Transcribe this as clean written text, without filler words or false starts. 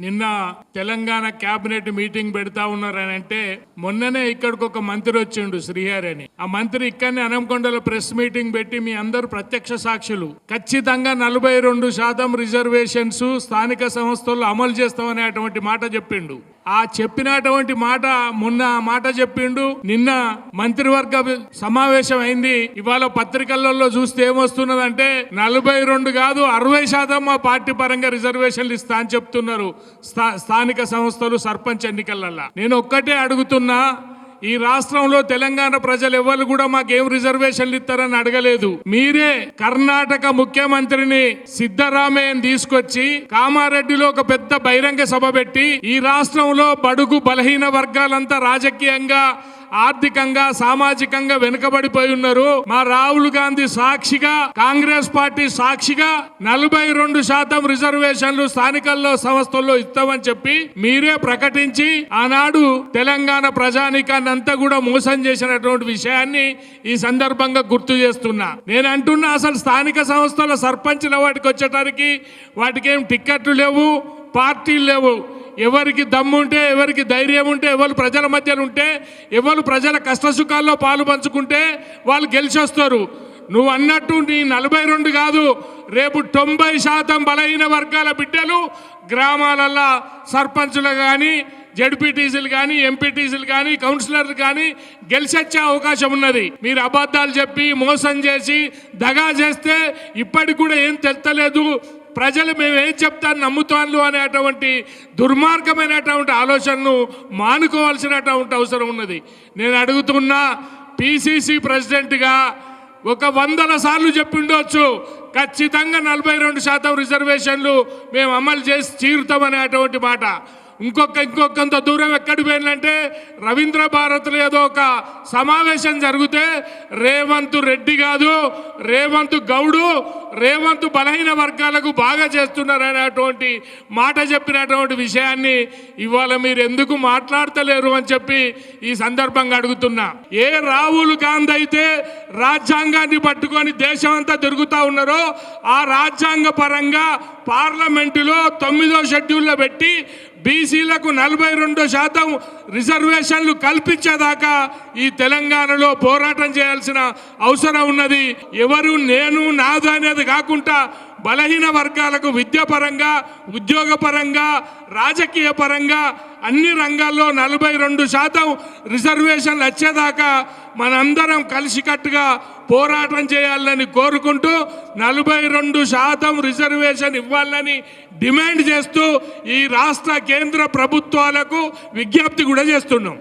నిన్న Telangana cabinet meeting పెడతా ఉన్నారని అంటే మొన్ననే ఇక్కడికి ఒక మంత్రి వచ్చిండు శ్రీహరి అని. ఆ మంత్రి ఇక్కడనే అనంకొండలో ప్రెస్ మీటింగ్ పెట్టి మీ అందరూ ప్రత్యక్ష సాక్షులు ఖచ్చితంగా 42% రిజర్వేషన్స్ స్థానిక సంస్థల్లో అమలు చేస్తామనేటువంటి మాట చెప్పిండు. ఆ చెప్పినటువంటి మాట మొన్న మాట చెప్పిండు. నిన్న మంత్రివర్గ సమావేశం అయింది. ఇవాళ పత్రికలలో చూస్తే ఏమొస్తున్నదంటే 42 కాదు 60% మా పార్టీ పరంగా రిజర్వేషన్లు ఇస్తా అని చెప్తున్నారు స్థానిక సంస్థలు సర్పంచ్ ఎన్నికలల్లా. నేను ఒక్కటే అడుగుతున్నా, ఈ రాష్ట్రంలో తెలంగాణ ప్రజలు ఎవరు కూడా మాకేం రిజర్వేషన్లు ఇస్తారని అడగలేదు. మీరే కర్ణాటక ముఖ్యమంత్రిని సిద్ధరామయ్యని తీసుకొచ్చి కామారెడ్డిలో ఒక పెద్ద బహిరంగ సభ పెట్టి ఈ రాష్ట్రంలో బడుగు బలహీన వర్గాలంతా రాజకీయంగా ఆర్థికంగా సామాజికంగా వెనుకబడిపోయి ఉన్నారు. మా రాహుల్ గాంధీ సాక్షిగా కాంగ్రెస్ పార్టీ సాక్షిగా 42% రిజర్వేషన్లు స్థానికల్లో సంస్థల్లో ఇస్తామని చెప్పి మీరే ప్రకటించి ఆనాడు తెలంగాణ ప్రజానీకాన్ని అంతా కూడా మోసం చేసినటువంటి విషయాన్ని ఈ సందర్భంగా గుర్తు చేస్తున్నా. నేను అంటున్నా, అసలు స్థానిక సంస్థల సర్పంచ్ల వాటికి వచ్చేటానికి వాటికి ఏం టిక్కెట్లు లేవు, పార్టీలు లేవు. ఎవరికి దమ్ముంటే, ఎవరికి ధైర్యం ఉంటే, ఎవరు ప్రజల మధ్యన ఉంటే, ఎవరు ప్రజల కష్టసుఖాల్లో పాలు పంచుకుంటే వాళ్ళు గెలిచొస్తారు. నువ్వు అన్నట్టు నీ 42 కాదు, రేపు 90% బలహీన వర్గాల బిడ్డలు గ్రామాలల్లో సర్పంచులు కానీ, జడ్పీటీసీలు కానీ, ఎంపీటీసీలు కానీ, కౌన్సిలర్లు కానీ గెలిచొచ్చే అవకాశం ఉన్నది. మీరు అబద్ధాలు చెప్పి మోసం చేసి దగా చేస్తే ఇప్పటికి కూడా ఏం తెలుస్తలేదు. ప్రజలు మేము ఏం చెప్తాను నమ్ముతాను అనేటువంటి దుర్మార్గమైనటువంటి ఆలోచనను మానుకోవాల్సినటువంటి అవసరం ఉన్నది. నేను అడుగుతున్నా, పిసిసి ప్రెసిడెంట్గా ఒక 100 సార్లు చెప్పిండొచ్చు, ఖచ్చితంగా 42% రిజర్వేషన్లు మేము అమలు చేసి తీరుతామనేటువంటి మాట. ఇంకొకంత దూరం ఎక్కడికి పోయిందంటే రవీంద్ర భారత్లో ఏదో ఒక సమావేశం జరిగితే రేవంత్ రెడ్డి కాదు, రేవంత్ గౌడు, రేవంత్ బలహీన వర్గాలకు బాగా చేస్తున్నారు అనేటువంటి మాట చెప్పినటువంటి విషయాన్ని ఇవాళ మీరు ఎందుకు మాట్లాడతలేరు అని చెప్పి ఈ సందర్భంగా అడుగుతున్నా. ఏ రాహుల్ గాంధీ అయితే రాజ్యాంగాన్ని పట్టుకొని దేశం అంతా తిరుగుతూ ఉన్నారో ఆ రాజ్యాంగ పరంగా పార్లమెంటులో 9వ షెడ్యూల్లో పెట్టి బీసీలకు 42% రిజర్వేషన్లు కల్పించేదాకా ఈ తెలంగాణలో పోరాటం చేయాల్సిన అవసరం ఉన్నది. ఎవరు నేను నాదు అనేది కాకుండా బలహీన వర్గాలకు విద్యాపరంగా, ఉద్యోగపరంగా, రాజకీయ పరంగా అన్ని రంగాల్లో 42% రిజర్వేషన్లు వచ్చేదాకా మనందరం కలిసికట్టుగా పోరాటం చేయాలని కోరుకుంటూ 42% రిజర్వేషన్ ఇవ్వాలని డిమాండ్ చేస్తూ ఈ రాష్ట్ర కేంద్ర ప్రభుత్వాలకు విజ్ఞప్తి కూడా చేస్తున్నాం.